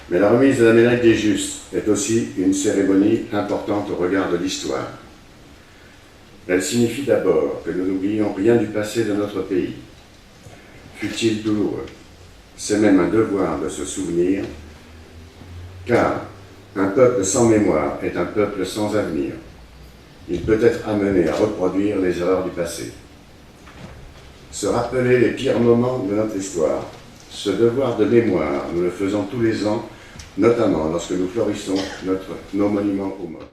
Mais la remise de la médaille des Justes est aussi une cérémonie importante au regard de l'histoire. Elle signifie d'abord que nous n'oublions rien du passé de notre pays, fût-il douloureux. C'est même un devoir de se souvenir, car un peuple sans mémoire est un peuple sans avenir. Il peut être amené à reproduire les erreurs du passé. Se rappeler les pires moments de notre histoire, ce devoir de mémoire, nous le faisons tous les ans, notamment lorsque nous florissons nos monuments aux morts.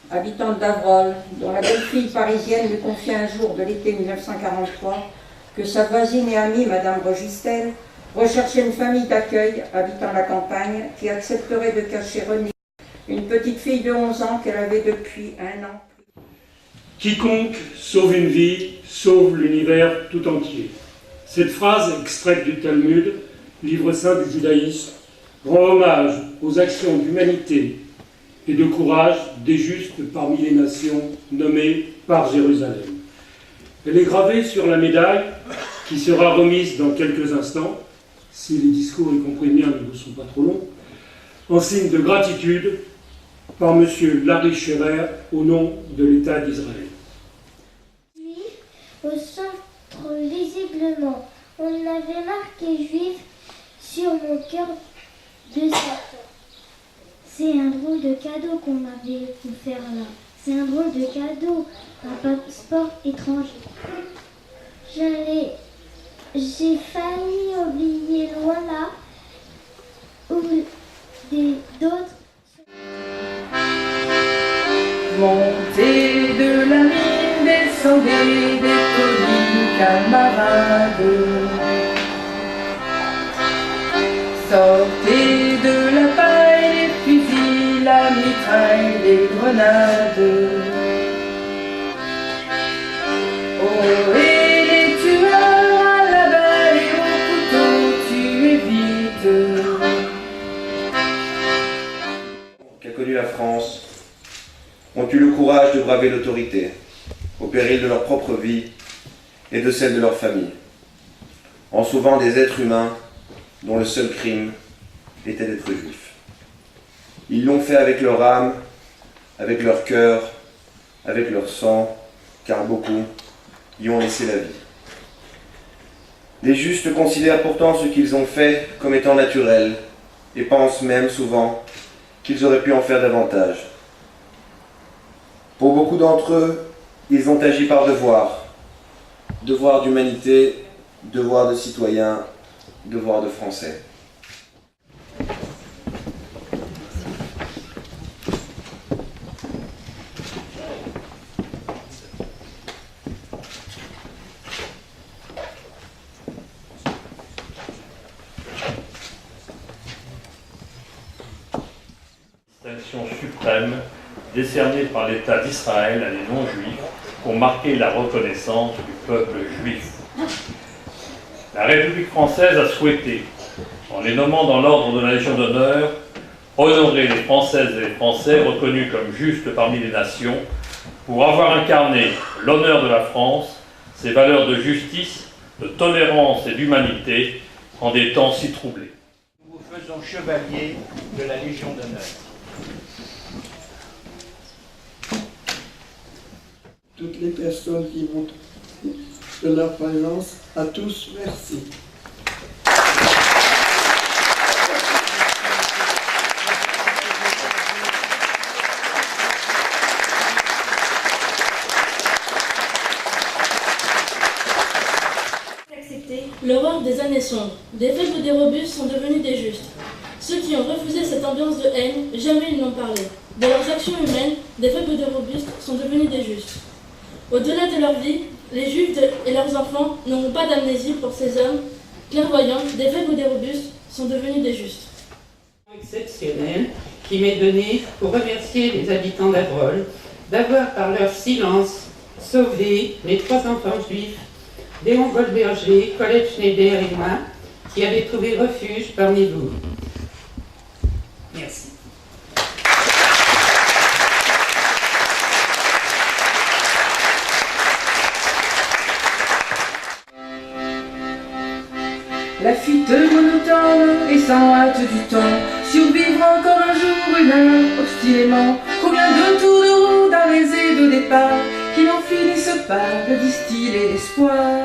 Habitante d'Avrol, dont la belle-fille parisienne lui confia un jour de l'été 1943 que sa voisine et amie, Madame Rogistel, recherchait une famille d'accueil habitant la campagne qui accepterait de cacher Renée, une petite fille de 11 ans qu'elle avait depuis un an. Quiconque sauve une vie, sauve l'univers tout entier. Cette phrase, extraite du Talmud, livre saint du judaïsme, rend hommage aux actions d'humanité et de courage des justes parmi les nations nommées par Jérusalem. Elle est gravée sur la médaille qui sera remise dans quelques instants, si les discours, y compris le mien, ne sont pas trop longs, en signe de gratitude par M. Larry Scherer au nom de l'État d'Israël. Au centre, visiblement, on avait marqué juif sur mon cœur de satin. C'est un drôle de cadeau qu'on m'avait offert là. C'est un drôle de cadeau, un passeport étranger. J'ai failli oublier loin là où d'autres. Montez de la mine, descendez des collines, camarades. Sortez de la paille, les fusils, la mitraille, les grenades. Oh, et les tueurs à la balle et au couteau, tuez vite. Qui a connu la France, ont eu le courage de braver l'autorité, au péril de leur propre vie et de celle de leur famille, en sauvant des êtres humains dont le seul crime était d'être juifs. Ils l'ont fait avec leur âme, avec leur cœur, avec leur sang, car beaucoup y ont laissé la vie. Les justes considèrent pourtant ce qu'ils ont fait comme étant naturel et pensent même souvent qu'ils auraient pu en faire davantage. Pour beaucoup d'entre eux, ils ont agi par devoir. Devoir d'humanité, devoir de citoyen, devoir de français. Distinction suprême décernée par l'État d'Israël à des non-juifs pour marquer la reconnaissance du peuple juif. La République française a souhaité, en les nommant dans l'ordre de la Légion d'honneur, honorer les Françaises et les Français reconnus comme justes parmi les nations pour avoir incarné l'honneur de la France, ses valeurs de justice, de tolérance et d'humanité en des temps si troublés. Nous vous faisons chevalier de la Légion d'honneur. Toutes les personnes qui m'ont de leur présence, à tous, merci. L'horreur des années sombres. Des faibles ou des robustes sont devenus des justes. Ceux qui ont refusé cette ambiance de haine, jamais ils n'ont parlé. De leurs actions humaines, des faibles ou des robustes sont devenus des justes. Au-delà de leur vie, les Juifs et leurs enfants n'auront pas d'amnésie pour ces hommes clairvoyants, des faibles ou des robustes sont devenus des justes. Exceptionnel qui m'est donné pour remercier les habitants d'Avrol d'avoir par leur silence sauvé les 3 enfants juifs, Léon Goldberger, Colette Schneider et moi, qui avaient trouvé refuge parmi vous. Merci. La fuite monotone et sans hâte du temps, survivre encore un jour, une heure, obstinément. Combien de tours de roue, d'arrêts et de départs, qui n'en finissent pas de distiller l'espoir.